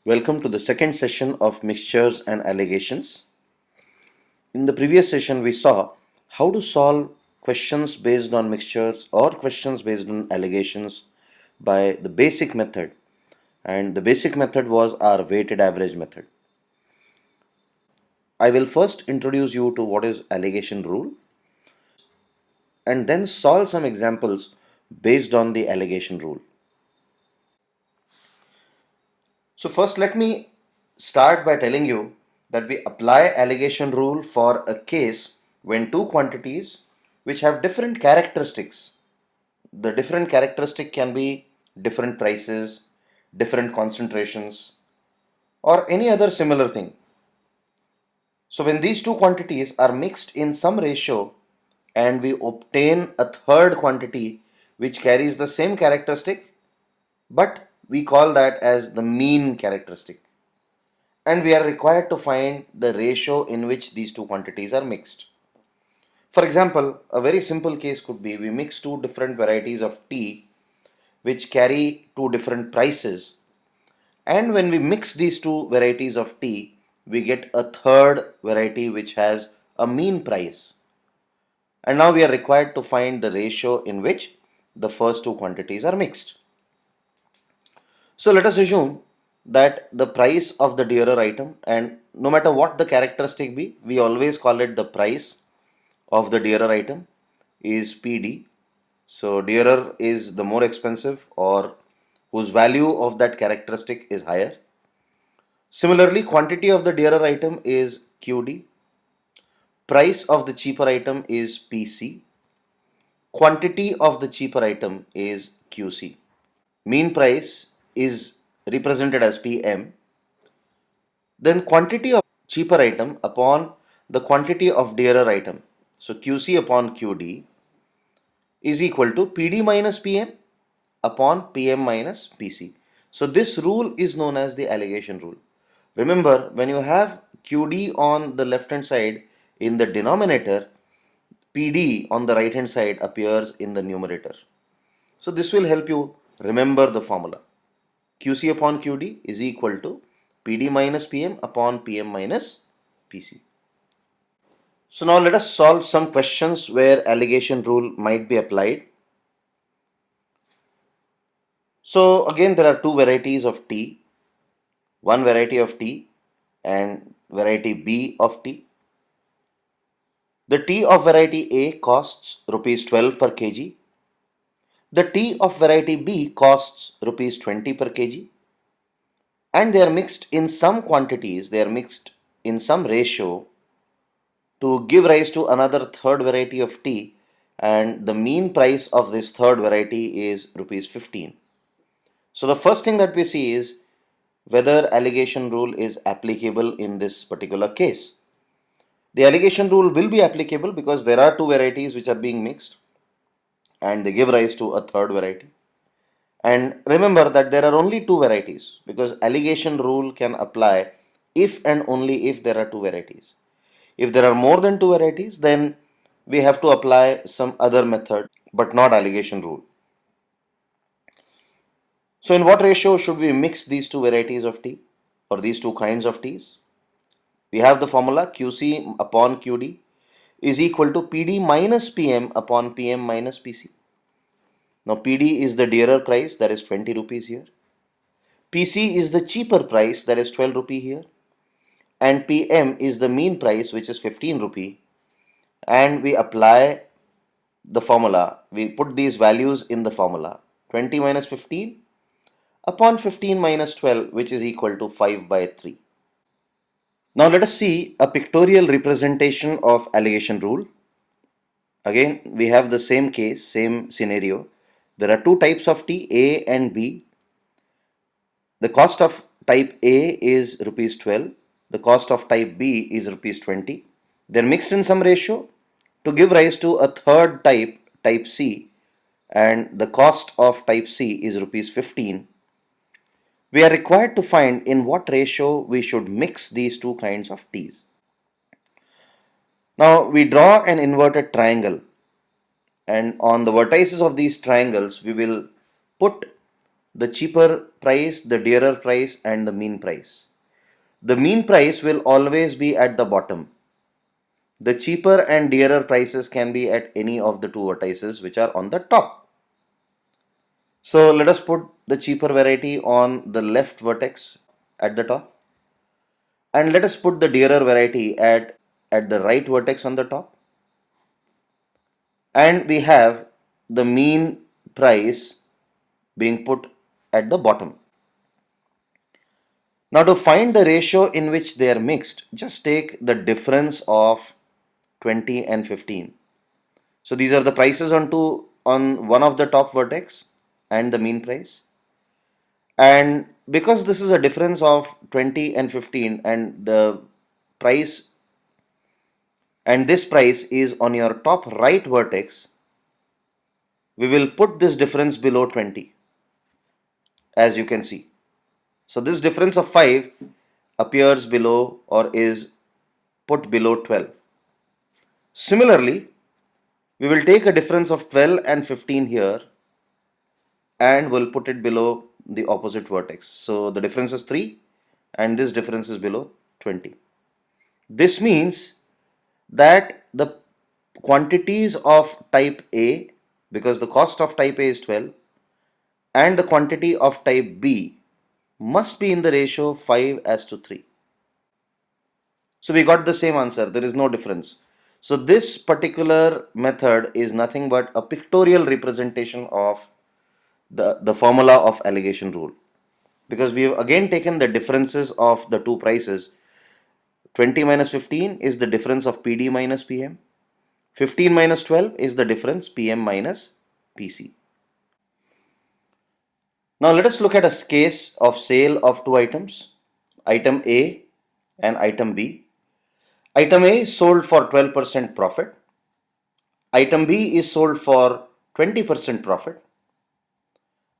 Welcome to the second session of mixtures and allegations. In the previous session, we saw how to solve questions based on mixtures or questions based on allegations by the basic method, and the basic method was our weighted average method. I will first introduce you to what is allegation rule and then solve some examples based on the allegation rule. So first let me start by telling you that we apply allegation rule for a case when two quantities which have different characteristics. The different characteristic can be different prices, different concentrations, or any other similar thing. So when these two quantities are mixed in some ratio and we obtain a third quantity which carries the same characteristic, but we call that as the mean characteristic, and we are required to find the ratio in which these two quantities are mixed. For example, a very simple case could be we mix two different varieties of tea which carry two different prices, and when we mix these two varieties of tea we get a third variety which has a mean price, and now we are required to find the ratio in which the first two quantities are mixed. So let us assume that the price of the dearer item, and no matter what the characteristic be, we always call it the price of the dearer item, is PD. So dearer is the more expensive or whose value of that characteristic is higher. Similarly, quantity of the dearer item is QD. Price of the cheaper item is PC. Quantity of the cheaper item is QC. Mean price is represented as PM. Then quantity of cheaper item upon the quantity of dearer item, so QC upon QD, is equal to PD minus PM upon PM minus PC. So this rule is known as the allegation rule. Remember, when you have QD on the left hand side in the denominator, PD on the right hand side appears in the numerator. So this will help you remember the formula. QC upon QD is equal to PD minus PM upon PM minus PC. So now let us solve some questions where allegation rule might be applied. So again there are two varieties of tea, one variety of tea and variety B of tea. The tea of variety A costs rupees 12 per kg. The tea of variety B costs rupees 20 per kg, and they are mixed in some quantities, they are mixed in some ratio to give rise to another third variety of tea, and the mean price of this third variety is rupees 15. So the first thing that we see is whether allegation rule is applicable in this particular case. The allegation rule will be applicable because there are two varieties which are being mixed and they give rise to a third variety. And remember that there are only two varieties because allegation rule can apply if and only if there are two varieties. If there are more than two varieties, then we have to apply some other method, but not allegation rule. So in what ratio should we mix these two varieties of tea or these two kinds of teas? We have the formula QC upon QD is equal to PD minus PM upon PM minus PC. Now PD is the dearer price, that is 20 rupees here. PC is the cheaper price, that is 12 rupee here. And PM is the mean price, which is 15 rupee. And we apply the formula, we put these values in the formula, 20 minus 15 upon 15 minus 12, which is equal to 5 by 3. Now let us see a pictorial representation of allegation rule. Again, we have the same case, same scenario. There are two types of tea, A and B. The cost of type A is rupees 12. The cost of type B is rupees 20. They're mixed in some ratio to give rise to a third type, type C, and the cost of type C is rupees 15. We are required to find in what ratio we should mix these two kinds of teas. Now we draw an inverted triangle, and on the vertices of these triangles we will put the cheaper price, the dearer price, and the mean price. The mean price will always be at the bottom. The cheaper and dearer prices can be at any of the two vertices which are on the top. So let us put the cheaper variety on the left vertex at the top, and let us put the dearer variety at the right vertex on the top, and we have the mean price being put at the bottom. Now to find the ratio in which they are mixed, just take the difference of 20 and 15. So these are the prices on one of the top vertex and the mean price. And because this is a difference of 20 and 15 and the price and this price is on your top right vertex, we will put this difference below 20, as you can see. So this difference of 5 appears below or is put below 12. Similarly, we will take a difference of 12 and 15 here and we'll put it below the opposite vertex. So the difference is 3 and this difference is below 20. This means that the quantities of type A, because the cost of type A is 12, and the quantity of type B must be in the ratio 5:3. So we got the same answer, there is no difference. So this particular method is nothing but a pictorial representation of the formula of alligation rule, because we have again taken the differences of the two prices. 20 minus 15 is the difference of PD minus PM. 15 minus 12 is the difference PM minus PC. Now let us look at a case of sale of two items, item A and item B. Item A is sold for 12% profit. Item B is sold for 20% profit.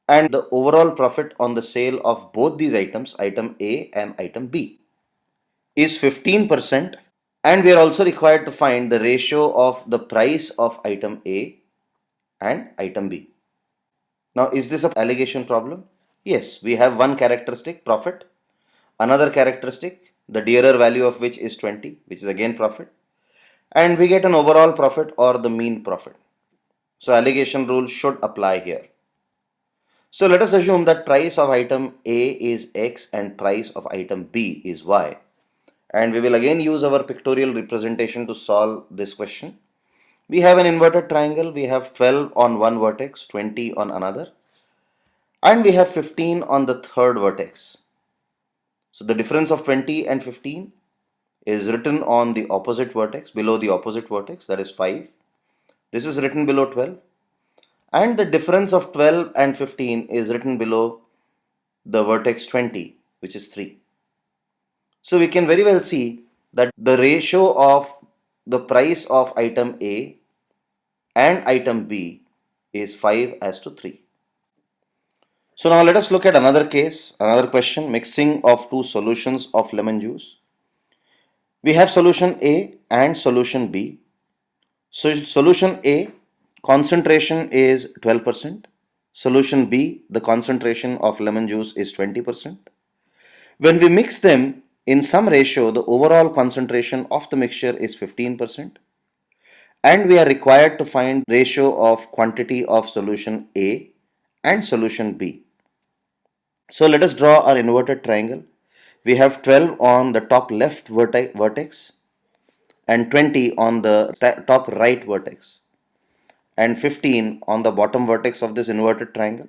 And the overall profit on the sale of both these items, item A and item B, is 15%. And we are also required to find the ratio of the price of item A and item B. Now, is this an alligation problem? Yes, we have one characteristic, profit, another characteristic, the dearer value of which is 20, which is again profit, and we get an overall profit or the mean profit. So alligation rule should apply here. So let us assume that price of item A is X and price of item B is Y. And we will again use our pictorial representation to solve this question. We have an inverted triangle. We have 12 on one vertex, 20 on another, and we have 15 on the third vertex. So the difference of 20 and 15 is written on the opposite vertex, below the opposite vertex, that is 5. This is written below 12. And the difference of 12 and 15 is written below the vertex 20, which is 3. So we can very well see that the ratio of the price of item A and item B is 5:3. So now let us look at another case, another question, mixing of two solutions of lemon juice. We have solution A and solution B. So solution A, concentration is 12%. Solution B, the concentration of lemon juice is 20%. When we mix them in some ratio, the overall concentration of the mixture is 15%. And we are required to find ratio of quantity of solution A and solution B. So let us draw our inverted triangle. We have 12 on the top left vertex and 20 on the top right vertex and 15 on the bottom vertex of this inverted triangle.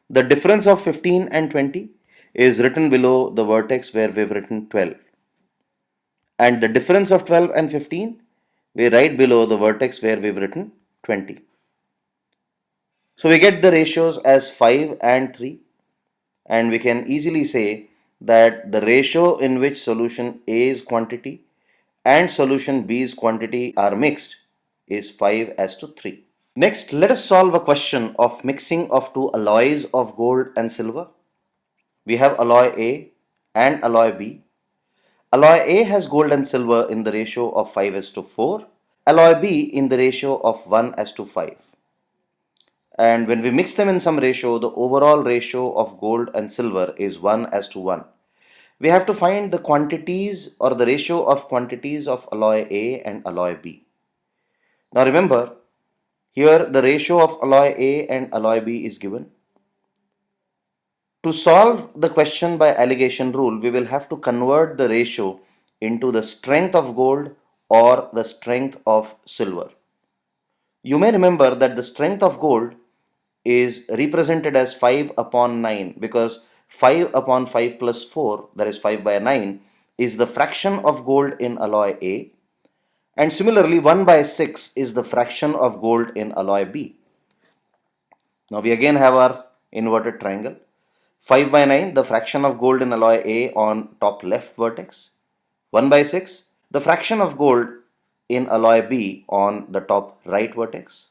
The difference of 15 and 20 is written below the vertex where we've written 12. And the difference of 12 and 15 we write below the vertex where we've written 20. So we get the ratios as 5 and 3, and we can easily say that the ratio in which solution A's quantity and solution B's quantity are mixed is 5:3. Next, let us solve a question of mixing of two alloys of gold and silver. We have alloy A and alloy B. Alloy A has gold and silver in the ratio of 5:4, alloy B in the ratio of 1:5. And when we mix them in some ratio, the overall ratio of gold and silver is 1:1. We have to find the quantities or the ratio of quantities of alloy A and alloy B. Now remember, here the ratio of alloy A and alloy B is given. To solve the question by alligation rule, we will have to convert the ratio into the strength of gold or the strength of silver. You may remember that the strength of gold is represented as 5 upon 9 because 5 upon 5 plus 4, that is 5 by 9, is the fraction of gold in alloy A, and similarly 1 by 6 is the fraction of gold in alloy B. Now we again have our inverted triangle. 5 by 9, the fraction of gold in alloy A on top left vertex. 1 by 6, the fraction of gold in alloy B on the top right vertex.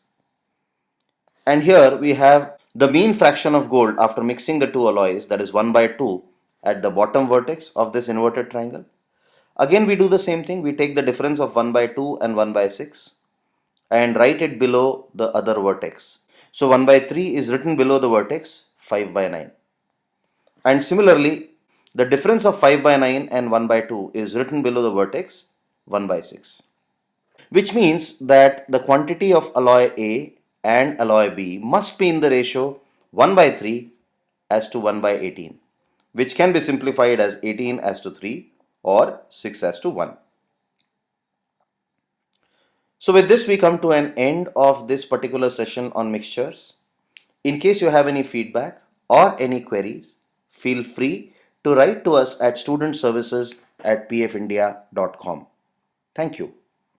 And here we have the mean fraction of gold after mixing the two alloys, that is 1 by 2 at the bottom vertex of this inverted triangle. Again we do the same thing, we take the difference of 1 by 2 and 1 by 6 and write it below the other vertex. So 1 by 3 is written below the vertex 5 by 9. And similarly, the difference of 5 by 9 and 1 by 2 is written below the vertex 1 by 6. Which means that the quantity of alloy A and alloy B must be in the ratio 1 by 3 as to 1 by 18, which can be simplified as 18 as to 3 or 6 as to 1. So with this we come to an end of this particular session on mixtures. In case you have any feedback or any queries, feel free to write to us at studentservices@pfindia.com. Thank you.